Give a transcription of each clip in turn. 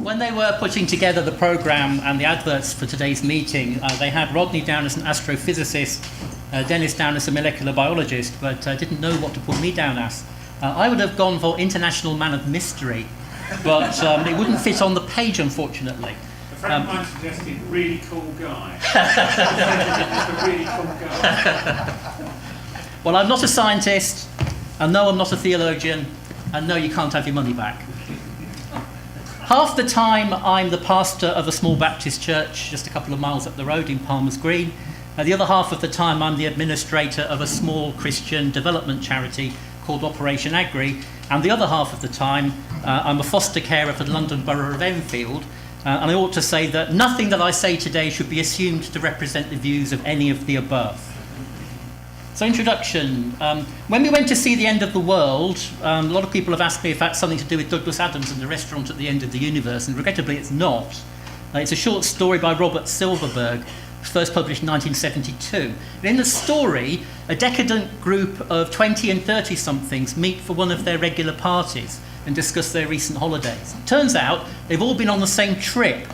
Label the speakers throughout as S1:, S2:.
S1: When they were putting together the programme and the adverts for today's meeting, they had Rodney down as an astrophysicist, Dennis down as a molecular biologist, but didn't know what to put me down as. I would have gone for International Man of Mystery, but it wouldn't fit on the page, unfortunately.
S2: A friend of mine suggested really cool guy. Just a really cool guy.
S1: Well, I'm not a scientist, and no, I'm not a theologian, and no, you can't have your money back. Half the time I'm the pastor of a small Baptist church just a couple of miles up the road in Palmer's Green. The other half of the time I'm the administrator of a small Christian development charity called Operation Agri. And the other half of the time I'm a foster carer for the London Borough of Enfield. And I ought to say that nothing that I say today should be assumed to represent the views of any of the above. So, introduction. When we went to see The End of the World, a lot of people have asked me if that's something to do with Douglas Adams and the restaurant at the end of the universe, and regrettably it's not. It's a short story by Robert Silverberg, first published in 1972. And in the story, a decadent group of 20 and 30-somethings meet for one of their regular parties and discuss their recent holidays. It turns out they've all been on the same trip.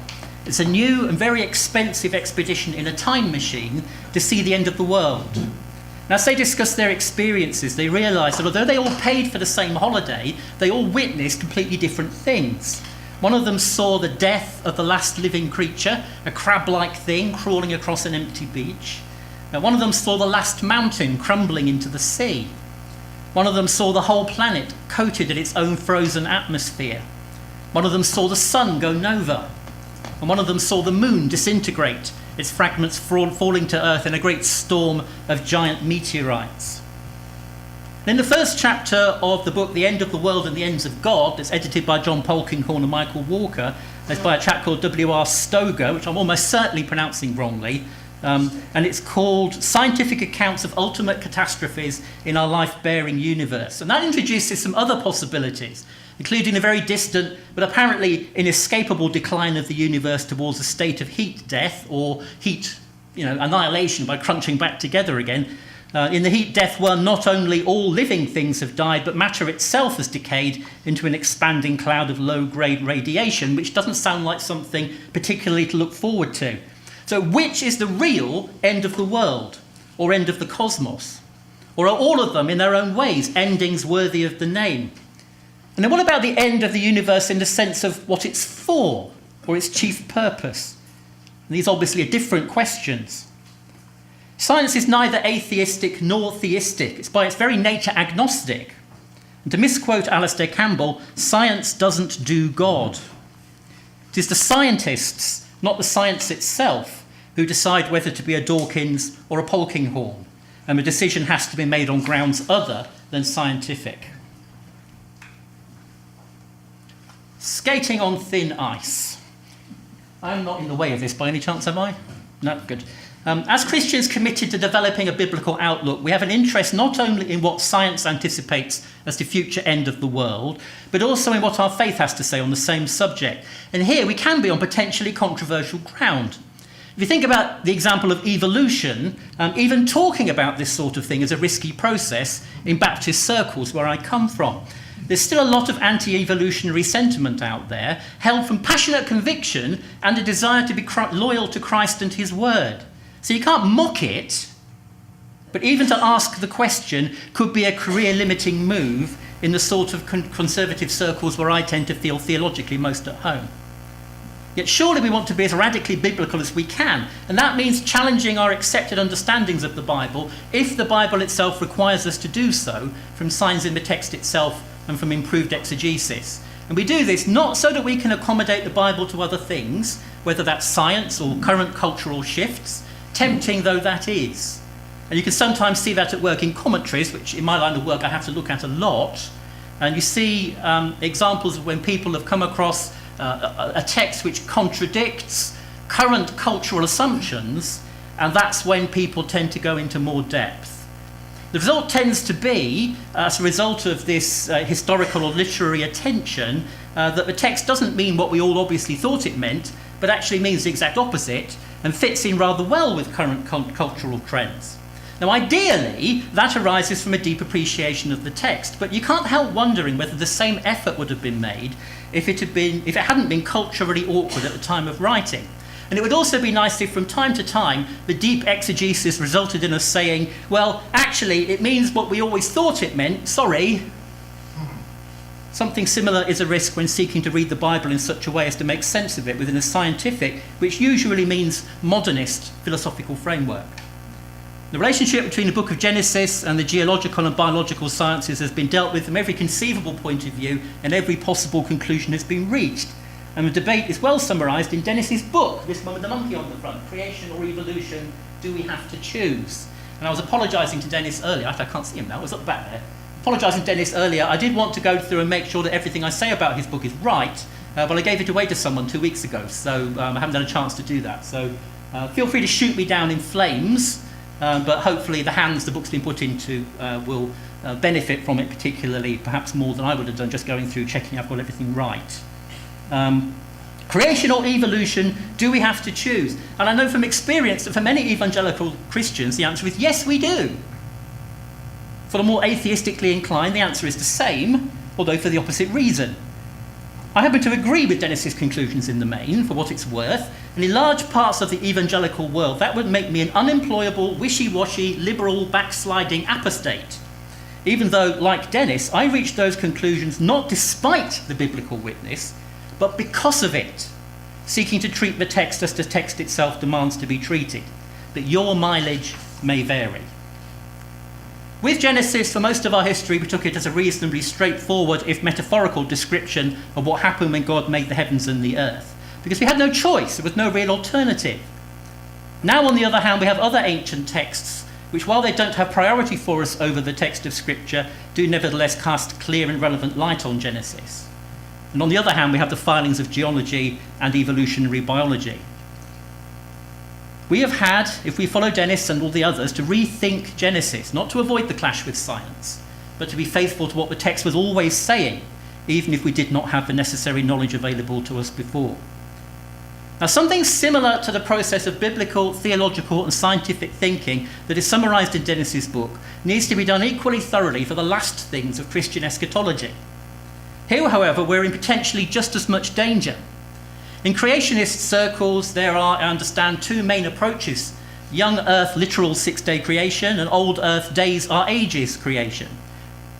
S1: It's a new and very expensive expedition in a time machine to see the end of the world. Now, as they discuss their experiences, they realise that although they all paid for the same holiday, they all witnessed completely different things. One of them saw the death of the last living creature, a crab-like thing crawling across an empty beach. Now, one of them saw the last mountain crumbling into the sea. One of them saw the whole planet coated in its own frozen atmosphere. One of them saw the sun go nova. And one of them saw the moon disintegrate, its fragments falling to Earth in a great storm of giant meteorites. In the first chapter of the book The End of the World and the Ends of God, that's edited by John Polkinghorne and Michael Walker, it's by a chap called W.R. Stoger, which I'm almost certainly pronouncing wrongly, and it's called Scientific Accounts of Ultimate Catastrophes in Our Life-Bearing Universe. And that introduces some other possibilities, including a very distant but apparently inescapable decline of the universe towards a state of heat death, or heat annihilation by crunching back together again. In the heat death where not only all living things have died, but matter itself has decayed into an expanding cloud of low-grade radiation, which doesn't sound like something particularly to look forward to. So which is the real end of the world, or end of the cosmos? Or are all of them, in their own ways, endings worthy of the name? And then what about the end of the universe in the sense of what it's for, or its chief purpose? And these obviously are different questions. Science is neither atheistic nor theistic. It's by its very nature agnostic. And to misquote Alastair Campbell, science doesn't do God. It is the scientists, not the science itself, who decide whether to be a Dawkins or a Polkinghorne. And the decision has to be made on grounds other than scientific. Skating on thin ice. I'm not in the way of this by any chance, am I? No, good. As Christians committed to developing a biblical outlook, we have an interest not only in what science anticipates as the future end of the world, but also in what our faith has to say on the same subject. And here we can be on potentially controversial ground. If you think about the example of evolution, even talking about this sort of thing is a risky process in Baptist circles where I come from. There's still a lot of anti-evolutionary sentiment out there, held from passionate conviction and a desire to be loyal to Christ and his word. So you can't mock it, but even to ask the question could be a career-limiting move in the sort of conservative circles where I tend to feel theologically most at home. Yet surely we want to be as radically biblical as we can, and that means challenging our accepted understandings of the Bible if the Bible itself requires us to do so, from signs in the text itself and from improved exegesis. And we do this not so that we can accommodate the Bible to other things, whether that's science or current cultural shifts, tempting though that is. And you can sometimes see that at work in commentaries, which in my line of work I have to look at a lot. And you see examples of when people have come across a text which contradicts current cultural assumptions, and that's when people tend to go into more depth. The result tends to be, as a result of this historical or literary attention, that the text doesn't mean what we all obviously thought it meant, but actually means the exact opposite, and fits in rather well with current cultural trends. Now, ideally, that arises from a deep appreciation of the text, but you can't help wondering whether the same effort would have been made if it hadn't been culturally awkward at the time of writing. And it would also be nice if from time to time the deep exegesis resulted in us saying, well, actually it means what we always thought it meant, sorry. Something similar is a risk when seeking to read the Bible in such a way as to make sense of it within a scientific, which usually means modernist, philosophical framework. The relationship between the book of Genesis and the geological and biological sciences has been dealt with from every conceivable point of view, and every possible conclusion has been reached. And the debate is well summarised in Dennis's book, this one with the monkey on the front, Creation or Evolution, Do We Have to Choose? And I was apologising to Dennis earlier, I can't see him now, I was up the back there. Apologising to Dennis earlier, I did want to go through and make sure that everything I say about his book is right, but I gave it away to someone 2 weeks ago, so I haven't had a chance to do that. So feel free to shoot me down in flames, but hopefully the hands the book's been put into will benefit from it, particularly perhaps more than I would have done just going through checking I've got everything right. Creation or evolution, do we have to choose? And I know from experience that for many evangelical Christians the answer is yes, we do. For the more atheistically inclined, the answer is the same, although for the opposite reason. I happen to agree with Dennis's conclusions in the main, for what it's worth, and in large parts of the evangelical world that would make me an unemployable, wishy-washy, liberal, backsliding apostate. Even though, like Dennis, I reached those conclusions not despite the biblical witness, but because of it, seeking to treat the text as the text itself demands to be treated, that your mileage may vary. With Genesis, for most of our history, we took it as a reasonably straightforward, if metaphorical, description of what happened when God made the heavens and the earth, because we had no choice, there was no real alternative. Now, on the other hand, we have other ancient texts, which, while they don't have priority for us over the text of Scripture, do nevertheless cast clear and relevant light on Genesis. And on the other hand, we have the filings of geology and evolutionary biology. We have had, if we follow Dennis and all the others, to rethink Genesis, not to avoid the clash with science, but to be faithful to what the text was always saying, even if we did not have the necessary knowledge available to us before. Now, something similar to the process of biblical, theological, and scientific thinking that is summarised in Dennis's book needs to be done equally thoroughly for the last things of Christian eschatology. Here, however, we're in potentially just as much danger. In creationist circles, there are, I understand, two main approaches. Young Earth, literal six-day creation, and old Earth, days are ages creation.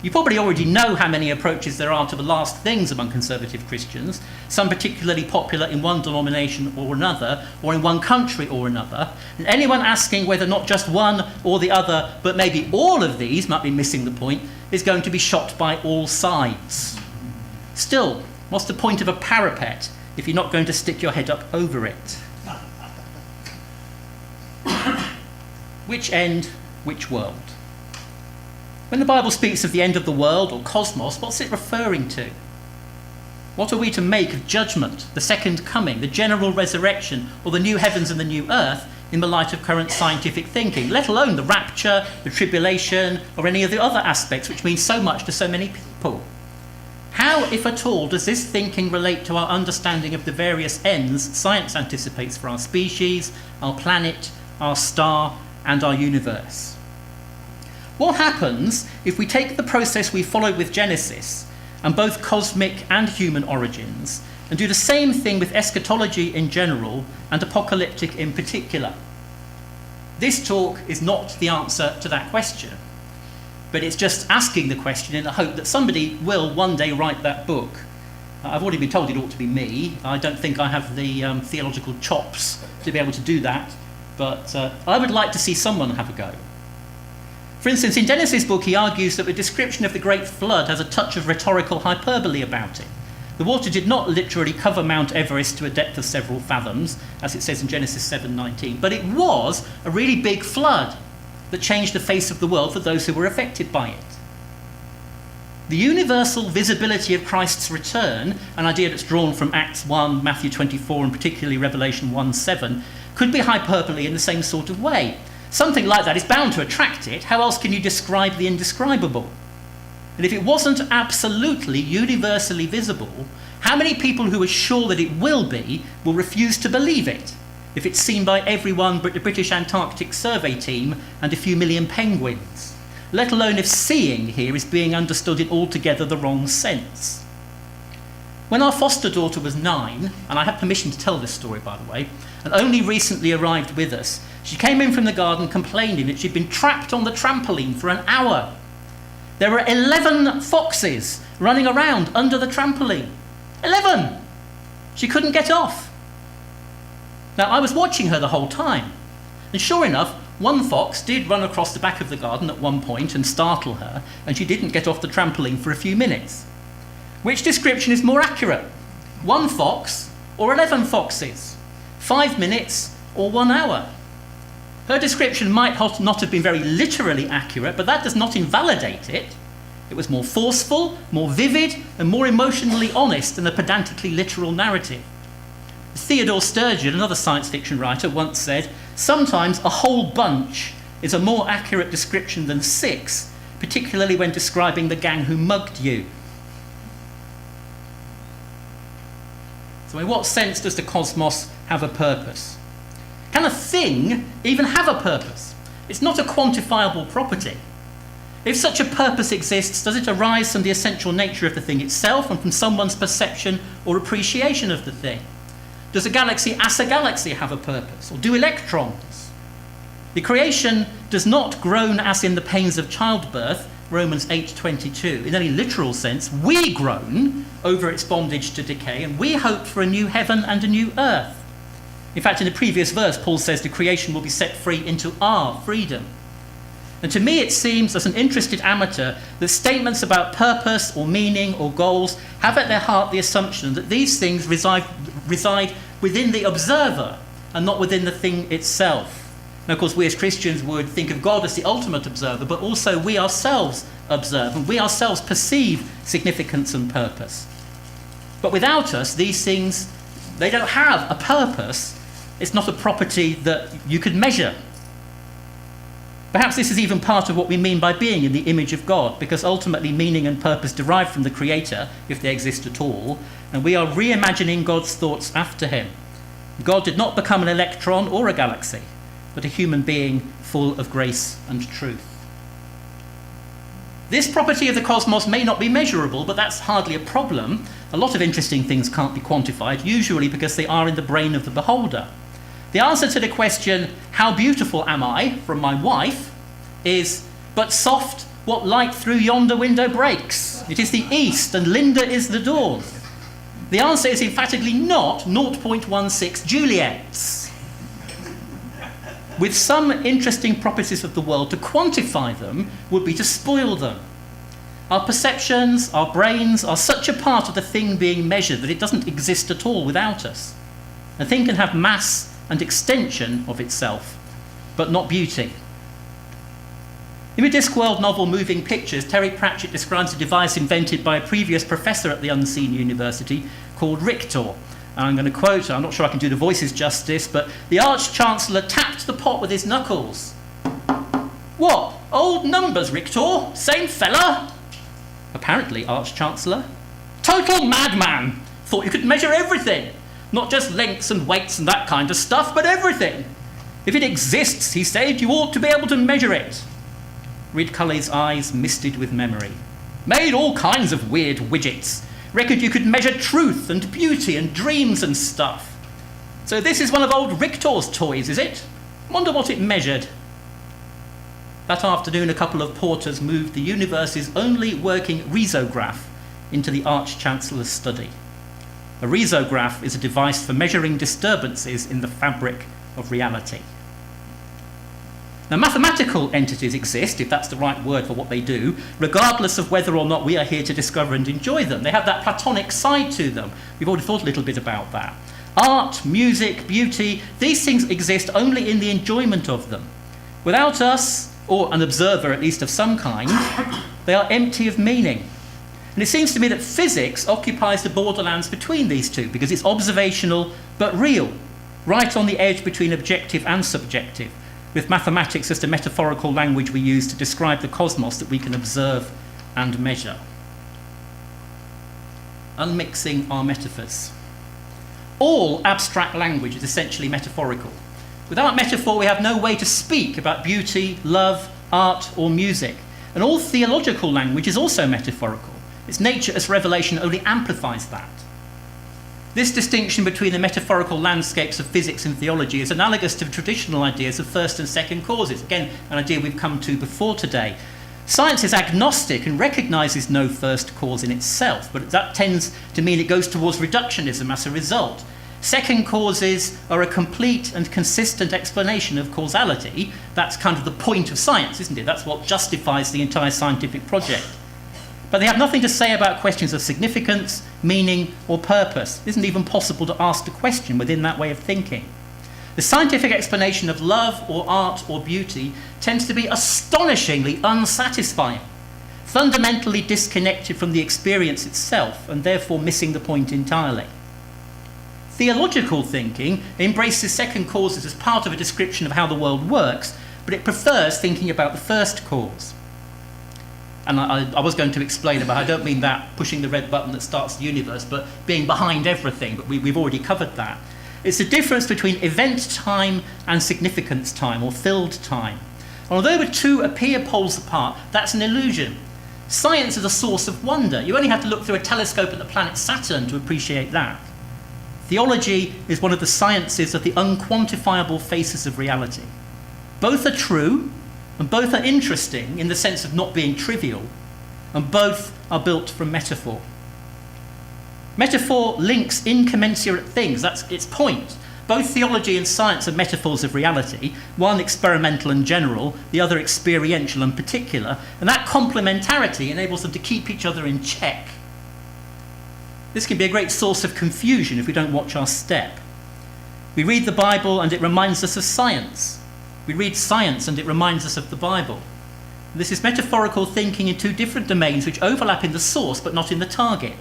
S1: You probably already know how many approaches there are to the last things among conservative Christians, some particularly popular in one denomination or another, or in one country or another. And anyone asking whether not just one or the other, but maybe all of these might be missing the point, is going to be shot by all sides. Still, what's the point of a parapet if you're not going to stick your head up over it? Which end, which world? When the Bible speaks of the end of the world or cosmos, what's it referring to? What are we to make of judgment, the second coming, the general resurrection, or the new heavens and the new earth in the light of current scientific thinking, let alone the rapture, the tribulation, or any of the other aspects which mean so much to so many people? How, if at all, does this thinking relate to our understanding of the various ends science anticipates for our species, our planet, our star, and our universe? What happens if we take the process we followed with Genesis, and both cosmic and human origins, and do the same thing with eschatology in general, and apocalyptic in particular? This talk is not the answer to that question, but it's just asking the question in the hope that somebody will one day write that book. I've already been told it ought to be me. I don't think I have the theological chops to be able to do that, but I would like to see someone have a go. For instance, in Dennis's book, he argues that the description of the Great Flood has a touch of rhetorical hyperbole about it. The water did not literally cover Mount Everest to a depth of several fathoms, as it says in Genesis 7:19, but it was a really big flood that changed the face of the world for those who were affected by it. The universal visibility of Christ's return, an idea that's drawn from Acts 1, Matthew 24, and particularly Revelation 1:7, could be hyperbole in the same sort of way. Something like that is bound to attract it. How else can you describe the indescribable? And if it wasn't absolutely universally visible, how many people who are sure that it will refuse to believe it if it's seen by everyone but the British Antarctic Survey team and a few million penguins, let alone if seeing here is being understood in altogether the wrong sense? When our foster daughter was 9, and I have permission to tell this story, by the way, and only recently arrived with us, she came in from the garden complaining that she'd been trapped on the trampoline for an hour. There were 11 foxes running around under the trampoline. 11! She couldn't get off. Now, I was watching her the whole time, and sure enough, one fox did run across the back of the garden at one point and startle her, and she didn't get off the trampoline for a few minutes. Which description is more accurate? 1 fox or 11 foxes? 5 minutes or 1 hour? Her description might not have been very literally accurate, but that does not invalidate it. It was more forceful, more vivid, and more emotionally honest than a pedantically literal narrative. Theodore Sturgeon, another science fiction writer, once said, "Sometimes a whole bunch is a more accurate description than 6, particularly when describing the gang who mugged you." So in what sense does the cosmos have a purpose? Can a thing even have a purpose? It's not a quantifiable property. If such a purpose exists, does it arise from the essential nature of the thing itself and from someone's perception or appreciation of the thing? Does a galaxy as a galaxy have a purpose? Or do electrons? The creation does not groan as in the pains of childbirth, Romans 8:22. In any literal sense, we groan over its bondage to decay, and we hope for a new heaven and a new earth. In fact, in the previous verse, Paul says the creation will be set free into our freedom. And to me, it seems, as an interested amateur, that statements about purpose or meaning or goals have at their heart the assumption that these things reside within the observer and not within the thing itself. Now, of course, we as Christians would think of God as the ultimate observer, but also we ourselves observe and we ourselves perceive significance and purpose. But without us, these things, they don't have a purpose. It's not a property that you could measure. Perhaps this is even part of what we mean by being in the image of God, because ultimately meaning and purpose derive from the Creator, if they exist at all, and we are reimagining God's thoughts after him. God did not become an electron or a galaxy, but a human being full of grace and truth. This property of the cosmos may not be measurable, but that's hardly a problem. A lot of interesting things can't be quantified, usually because they are in the brain of the beholder. The answer to the question, "How beautiful am I?" from my wife is, "But soft, what light through yonder window breaks? It is the east, and Linda is the dawn." The answer is emphatically not 0.16 Juliets. With some interesting properties of the world, to quantify them would be to spoil them. Our perceptions, our brains are such a part of the thing being measured that it doesn't exist at all without us. A thing can have mass and extension of itself, but not beauty. In the Discworld novel Moving Pictures, Terry Pratchett describes a device invented by a previous professor at the Unseen University called Rictor. And I'm going to quote, I'm not sure I can do the voices justice, but the Arch-Chancellor tapped the pot with his knuckles. "What? Old numbers, Rictor? Same fella?" "Apparently, Arch-Chancellor." "Total madman! Thought you could measure everything. Not just lengths and weights and that kind of stuff, but everything. If it exists," he said, "you ought to be able to measure it." Reed Culley's eyes misted with memory. "Made all kinds of weird widgets. Reckoned you could measure truth and beauty and dreams and stuff. So this is one of old Rictor's toys, is it? Wonder what it measured." That afternoon, a couple of porters moved the universe's only working risograph into the Arch-Chancellor's study. A risograph is a device for measuring disturbances in the fabric of reality. Now, mathematical entities exist, if that's the right word for what they do, regardless of whether or not we are here to discover and enjoy them. They have that Platonic side to them. We've already thought a little bit about that. Art, music, beauty, these things exist only in the enjoyment of them. Without us, or an observer at least of some kind, they are empty of meaning. And it seems to me that physics occupies the borderlands between these two, because it's observational but real, right on the edge between objective and subjective, with mathematics as the metaphorical language we use to describe the cosmos that we can observe and measure. Unmixing our metaphors. All abstract language is essentially metaphorical. Without metaphor, we have no way to speak about beauty, love, art, or music. And all theological language is also metaphorical. Its nature as revelation only amplifies that. This distinction between the metaphorical landscapes of physics and theology is analogous to traditional ideas of first and second causes. Again, an idea we've come to before today. Science is agnostic and recognises no first cause in itself, but that tends to mean it goes towards reductionism as a result. Second causes are a complete and consistent explanation of causality. That's kind of the point of science, isn't it? That's what justifies the entire scientific project. But they have nothing to say about questions of significance, meaning, or purpose. It isn't even possible to ask the question within that way of thinking. The scientific explanation of love or art or beauty tends to be astonishingly unsatisfying, fundamentally disconnected from the experience itself, and therefore missing the point entirely. Theological thinking embraces second causes as part of a description of how the world works, but it prefers thinking about the first cause. And I was going to explain about, I don't mean that pushing the red button that starts the universe, but being behind everything, but we've already covered that. It's the difference between event time and significance time, or filled time. And although the two appear poles apart, that's an illusion. Science is a source of wonder. You only have to look through a telescope at the planet Saturn to appreciate that. Theology is one of the sciences of the unquantifiable faces of reality. Both are true, and both are interesting in the sense of not being trivial, and both are built from metaphor. Metaphor links incommensurate things, that's its point. Both theology and science are metaphors of reality, one experimental and general, the other experiential and particular, and that complementarity enables them to keep each other in check. This can be a great source of confusion if we don't watch our step. We read the Bible and it reminds us of science. We read science and it reminds us of the Bible. This is metaphorical thinking in two different domains which overlap in the source but not in the target.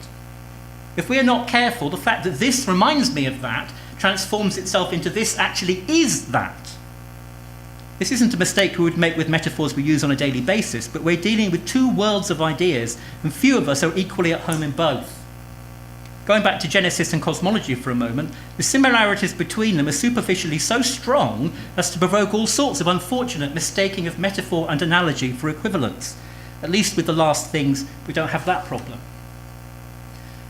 S1: If we are not careful, the fact that this reminds me of that transforms itself into this actually is that. This isn't a mistake we would make with metaphors we use on a daily basis, but we're dealing with two worlds of ideas, and few of us are equally at home in both. Going back to Genesis and cosmology for a moment, the similarities between them are superficially so strong as to provoke all sorts of unfortunate mistaking of metaphor and analogy for equivalence. At least with the last things, we don't have that problem.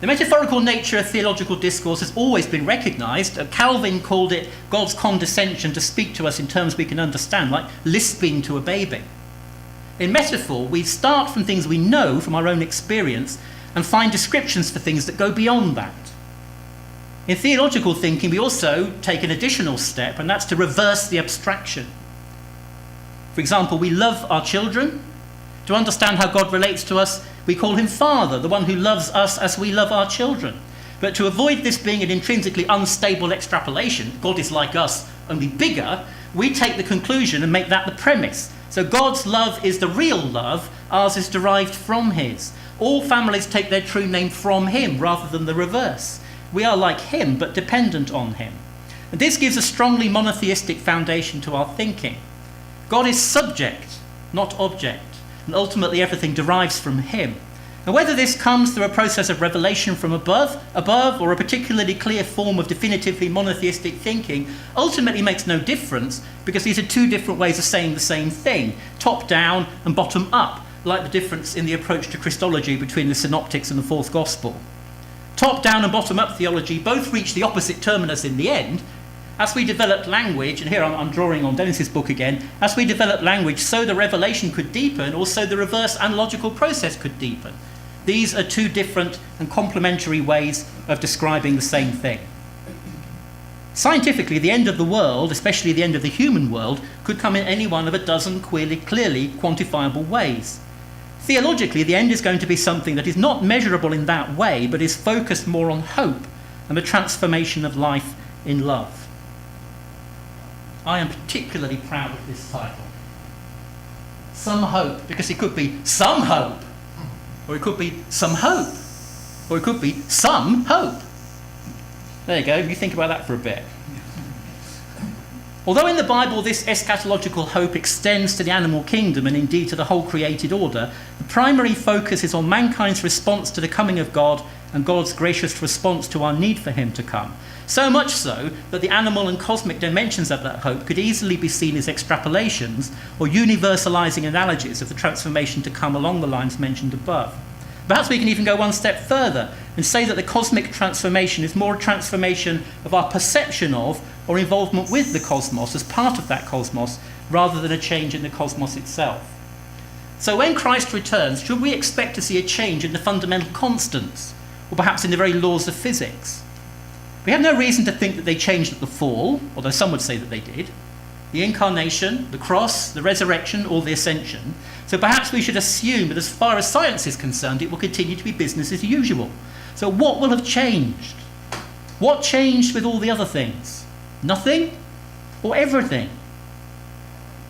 S1: The metaphorical nature of theological discourse has always been recognised. Calvin called it God's condescension to speak to us in terms we can understand, like lisping to a baby. In metaphor, we start from things we know from our own experience and find descriptions for things that go beyond that. In theological thinking, we also take an additional step, and that's to reverse the abstraction. For example, we love our children. To understand how God relates to us, we call him Father, the one who loves us as we love our children. But to avoid this being an intrinsically unstable extrapolation, God is like us, only bigger, we take the conclusion and make that the premise. So God's love is the real love, ours is derived from his. All families take their true name from him rather than the reverse. We are like him, but dependent on him. And this gives a strongly monotheistic foundation to our thinking. God is subject, not object, and ultimately everything derives from him. And whether this comes through a process of revelation from above, or a particularly clear form of definitively monotheistic thinking, ultimately makes no difference, because these are two different ways of saying the same thing, top down and bottom up, like the difference in the approach to Christology between the Synoptics and the Fourth Gospel. Top-down and bottom-up theology both reach the opposite terminus in the end. As we developed language, and here I'm drawing on Dennis's book again, as we developed language, so the revelation could deepen, also the reverse analogical process could deepen. These are two different and complementary ways of describing the same thing. Scientifically, the end of the world, especially the end of the human world, could come in any one of a dozen clearly quantifiable ways. Theologically, the end is going to be something that is not measurable in that way, but is focused more on hope and the transformation of life in love. I am particularly proud of this title. Some hope, because it could be some hope, or it could be some hope, or it could be some hope. There you go, you think about that for a bit. Although in the Bible this eschatological hope extends to the animal kingdom and indeed to the whole created order, the primary focus is on mankind's response to the coming of God and God's gracious response to our need for him to come. So much so that the animal and cosmic dimensions of that hope could easily be seen as extrapolations or universalizing analogies of the transformation to come along the lines mentioned above. Perhaps we can even go one step further and say that the cosmic transformation is more a transformation of our perception of or involvement with the cosmos as part of that cosmos, rather than a change in the cosmos itself. So when Christ returns, should we expect to see a change in the fundamental constants, or perhaps in the very laws of physics? We have no reason to think that they changed at the fall, although some would say that they did, the incarnation, the cross, the resurrection, or the ascension. So perhaps we should assume that as far as science is concerned, it will continue to be business as usual. So what will have changed? What changed with all the other things? Nothing or everything?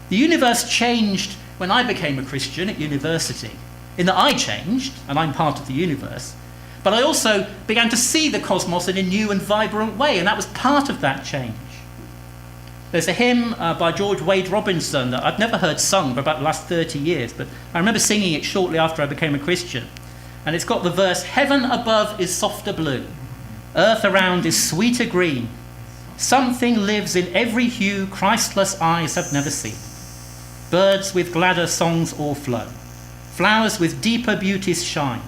S1: The universe changed when I became a Christian at university, in that I changed, and I'm part of the universe, but I also began to see the cosmos in a new and vibrant way, and that was part of that change. There's a hymn by George Wade Robinson that I've never heard sung for about the last 30 years, but I remember singing it shortly after I became a Christian. And it's got the verse, "Heaven above is softer blue, earth around is sweeter green. Something lives in every hue Christless eyes have never seen. Birds with gladder songs o'erflow, flowers with deeper beauties shine.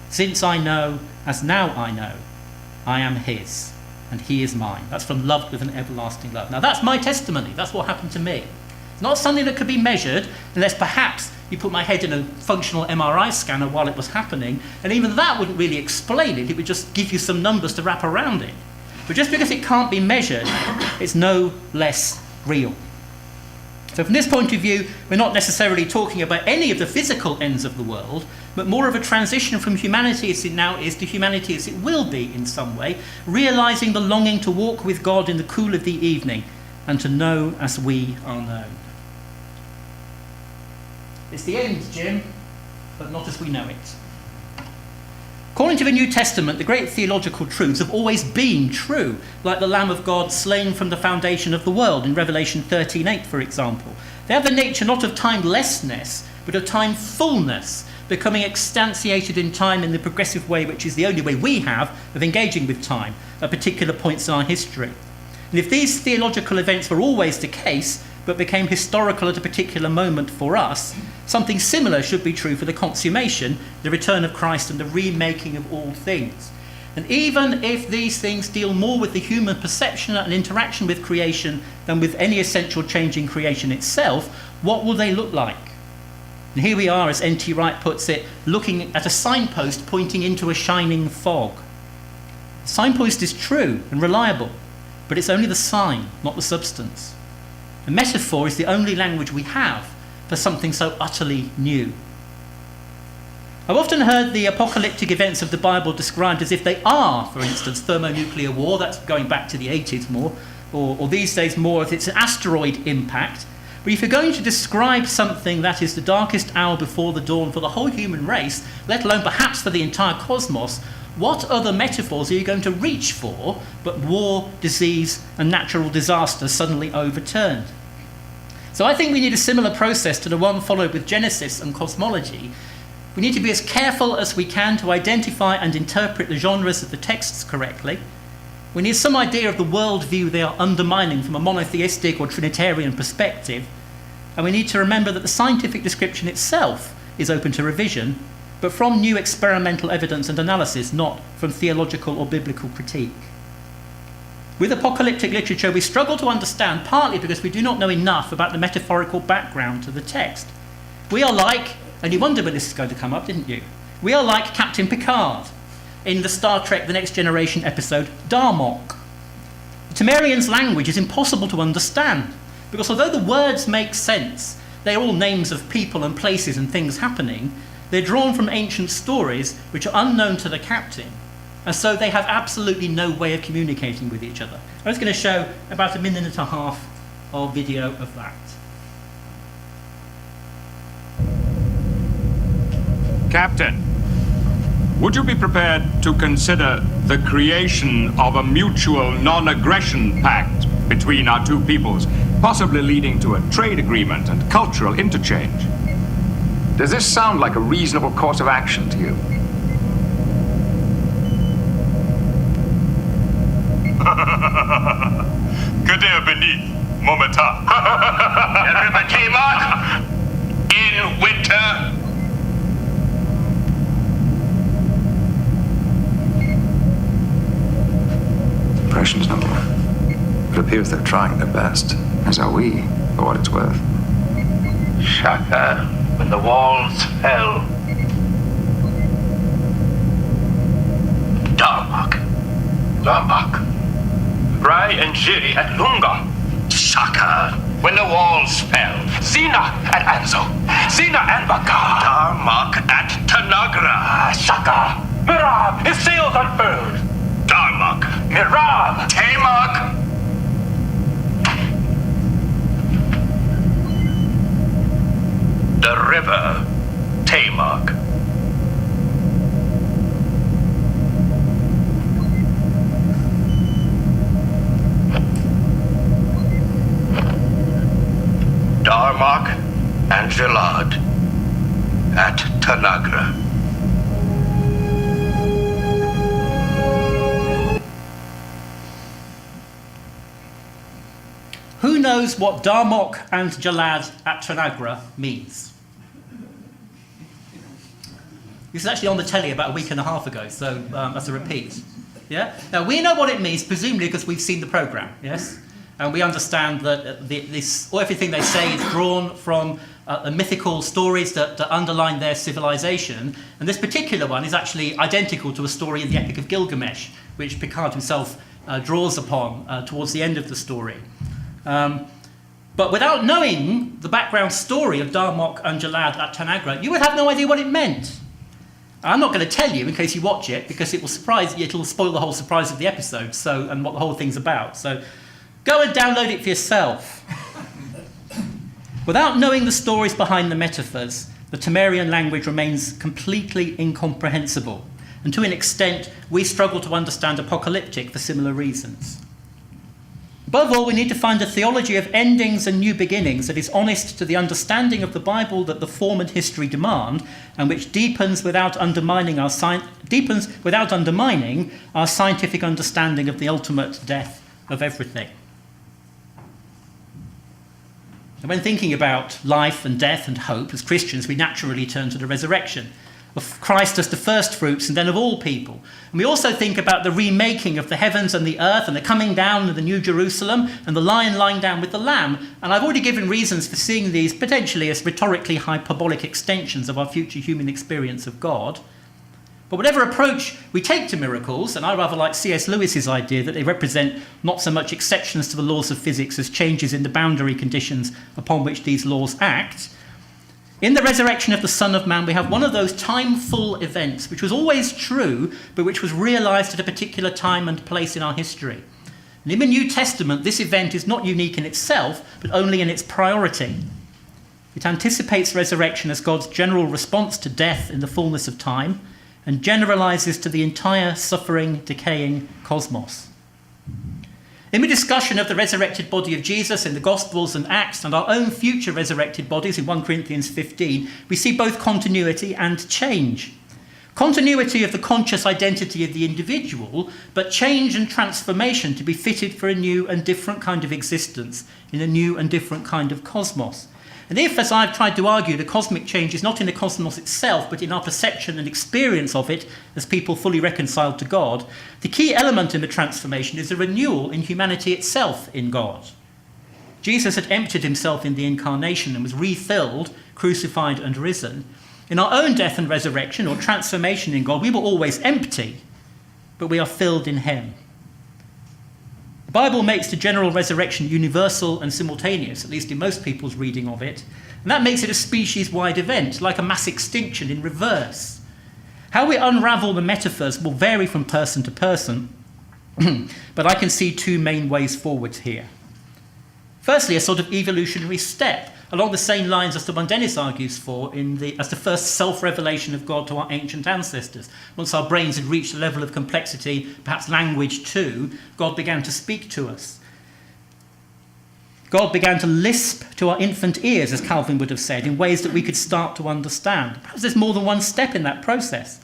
S1: Since I know, as now I know, I am his, and he is mine." That's from Loved with an Everlasting Love. Now that's my testimony. That's what happened to me. It's not something that could be measured unless perhaps you put my head in a functional MRI scanner while it was happening, and even that wouldn't really explain it. It would just give you some numbers to wrap around it. But just because it can't be measured, it's no less real. So from this point of view, we're not necessarily talking about any of the physical ends of the world, but more of a transition from humanity as it now is to humanity as it will be in some way, realizing the longing to walk with God in the cool of the evening and to know as we are known. It's the end, Jim, but not as we know it. According to the New Testament, the great theological truths have always been true, like the Lamb of God slain from the foundation of the world in Revelation 13:8, for example. They have the nature not of timelessness, but of time fullness, becoming instantiated in time in the progressive way which is the only way we have of engaging with time at particular points in our history. And if these theological events were always the case, but became historical at a particular moment for us, something similar should be true for the consummation, the return of Christ and the remaking of all things. And even if these things deal more with the human perception and interaction with creation than with any essential change in creation itself, what will they look like? And here we are, as N.T. Wright puts it, looking at a signpost pointing into a shining fog. The signpost is true and reliable, but it's only the sign, not the substance. A metaphor is the only language we have for something so utterly new. I've often heard the apocalyptic events of the Bible described as if they are, for instance, thermonuclear war. That's going back to the 80s more, or these days more if it's an asteroid impact. But if you're going to describe something that is the darkest hour before the dawn for the whole human race, let alone perhaps for the entire cosmos, what other metaphors are you going to reach for but war, disease, and natural disaster suddenly overturned? So I think we need a similar process to the one followed with Genesis and cosmology. We need to be as careful as we can to identify and interpret the genres of the texts correctly. We need some idea of the worldview they are undermining from a monotheistic or Trinitarian perspective. And we need to remember that the scientific description itself is open to revision, but from new experimental evidence and analysis, not from theological or biblical critique. With apocalyptic literature, we struggle to understand, partly because we do not know enough about the metaphorical background to the text. We are like, and you wondered when this is going to come up, didn't you? We are like Captain Picard in the Star Trek The Next Generation episode, Darmok. The Temerian's language is impossible to understand, because although the words make sense, they are all names of people and places and things happening, they're drawn from ancient stories which are unknown to the captain, and so they have absolutely no way of communicating with each other. I'm just going to show about a minute and a half of video of that.
S3: Captain, would you be prepared to consider the creation of a mutual non-aggression pact between our two peoples, possibly leading to a trade agreement and cultural interchange?
S4: Does this sound like a reasonable course of action to you?
S5: Kader beneath, Momenta. In winter.
S4: impression's no more. It appears they're trying their best, as are we, for what it's worth.
S5: Shaka, when the walls fell. Darmok. Rai and Jiri at Lunga. Shaka, when the walls fell. Zina at Anzo. Zina and Bakar. Darmok at Tanagra. Shaka. Mirab, his sails unfurled. Darmok. Mirab. Tamok. The river, Tamok. Darmok and Jalad at Tanagra.
S1: Who knows what Darmok and Jalad at Tanagra means? This is actually on the telly about a week and a half ago, so that's a repeat. Yeah. Now we know what it means, presumably because we've seen the program. Yes, and we understand that everything they say is drawn from the mythical stories that underline their civilization, and this particular one is actually identical to a story in the Epic of Gilgamesh, which Picard himself draws upon towards the end of the story. But without knowing the background story of Darmok and Jalad at Tanagra, you would have no idea what it meant. I'm not going to tell you in case you watch it, because it will surprise you. It'll spoil the whole surprise of the episode, and what the whole thing's about. So go and download it for yourself. Without knowing the stories behind the metaphors, the Temerian language remains completely incomprehensible, and to an extent, we struggle to understand apocalyptic for similar reasons. Above all, we need to find a theology of endings and new beginnings that is honest to the understanding of the Bible that the form and history demand, and which deepens without undermining our scientific understanding of the ultimate death of everything. And when thinking about life and death and hope, as Christians, we naturally turn to the resurrection of Christ as the first fruits and then of all people. And we also think about the remaking of the heavens and the earth and the coming down of the New Jerusalem and the lion lying down with the lamb. And I've already given reasons for seeing these potentially as rhetorically hyperbolic extensions of our future human experience of God. But whatever approach we take to miracles, and I rather like C.S. Lewis's idea that they represent not so much exceptions to the laws of physics as changes in the boundary conditions upon which these laws act, in the resurrection of the Son of Man, we have one of those time-full events, which was always true, but which was realized at a particular time and place in our history. And in the New Testament, this event is not unique in itself, but only in its priority. It anticipates resurrection as God's general response to death in the fullness of time, and generalizes to the entire suffering, decaying cosmos. In the discussion of the resurrected body of Jesus in the Gospels and Acts and our own future resurrected bodies in 1 Corinthians 15, we see both continuity and change. Continuity of the conscious identity of the individual, but change and transformation to be fitted for a new and different kind of existence in a new and different kind of cosmos. And if, as I've tried to argue, the cosmic change is not in the cosmos itself, but in our perception and experience of it as people fully reconciled to God, the key element in the transformation is a renewal in humanity itself in God. Jesus had emptied himself in the incarnation and was refilled, crucified and risen. In our own death and resurrection, or transformation in God, we were always empty, but we are filled in him. The Bible makes the general resurrection universal and simultaneous, at least in most people's reading of it, and that makes it a species-wide event, like a mass extinction in reverse. How we unravel the metaphors will vary from person to person, but I can see two main ways forward here. Firstly, a sort of evolutionary step, along the same lines as the one Dennis argues for as the first self-revelation of God to our ancient ancestors. Once our brains had reached a level of complexity, perhaps language too, God began to speak to us. God began to lisp to our infant ears, as Calvin would have said, in ways that we could start to understand. Perhaps there's more than one step in that process.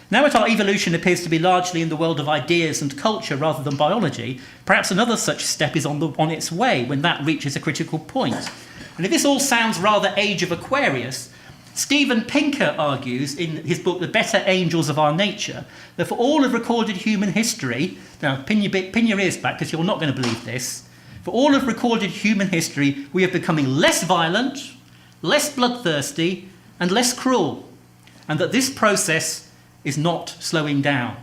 S1: Now that our evolution appears to be largely in the world of ideas and culture rather than biology, perhaps another such step is on its way when that reaches a critical point. And if this all sounds rather Age of Aquarius, Steven Pinker argues in his book The Better Angels of Our Nature that for all of recorded human history, now pin your ears back because you're not going to believe this, for all of recorded human history we are becoming less violent, less bloodthirsty and less cruel, and that this process is not slowing down.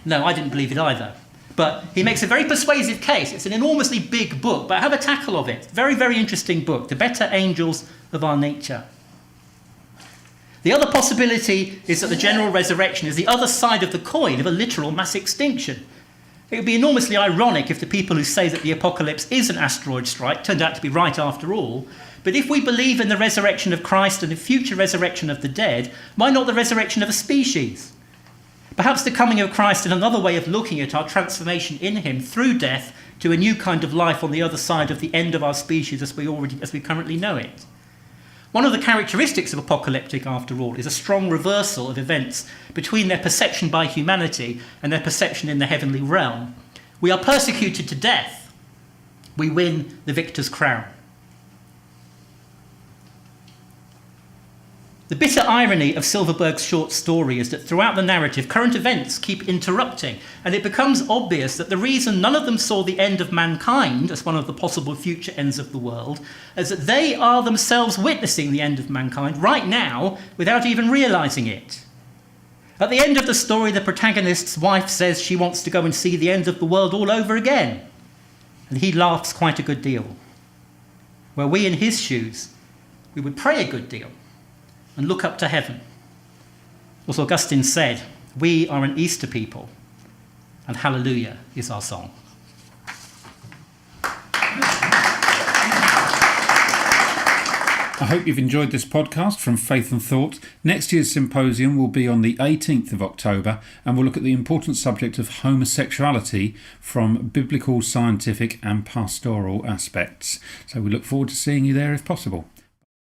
S1: No, I didn't believe it either. But he makes a very persuasive case. It's an enormously big book, but have a tackle of it. Very, very interesting book, The Better Angels of Our Nature. The other possibility is that the general resurrection is the other side of the coin of a literal mass extinction. It would be enormously ironic if the people who say that the apocalypse is an asteroid strike turned out to be right after all. But if we believe in the resurrection of Christ and the future resurrection of the dead, why not the resurrection of a species? Perhaps the coming of Christ is another way of looking at our transformation in him through death to a new kind of life on the other side of the end of our species as we currently know it. One of the characteristics of apocalyptic, after all, is a strong reversal of events between their perception by humanity and their perception in the heavenly realm. We are persecuted to death. We win the victor's crown. The bitter irony of Silverberg's short story is that throughout the narrative, current events keep interrupting, and it becomes obvious that the reason none of them saw the end of mankind as one of the possible future ends of the world is that they are themselves witnessing the end of mankind right now without even realizing it. At the end of the story, the protagonist's wife says she wants to go and see the end of the world all over again, and he laughs quite a good deal. Were we in his shoes, we would pray a good deal and look up to heaven. As Augustine said, we are an Easter people, and hallelujah is our song.
S6: I hope you've enjoyed this podcast from Faith and Thought. Next year's symposium will be on the 18th of October, and we'll look at the important subject of homosexuality from biblical, scientific and pastoral aspects. So we look forward to seeing you there if possible.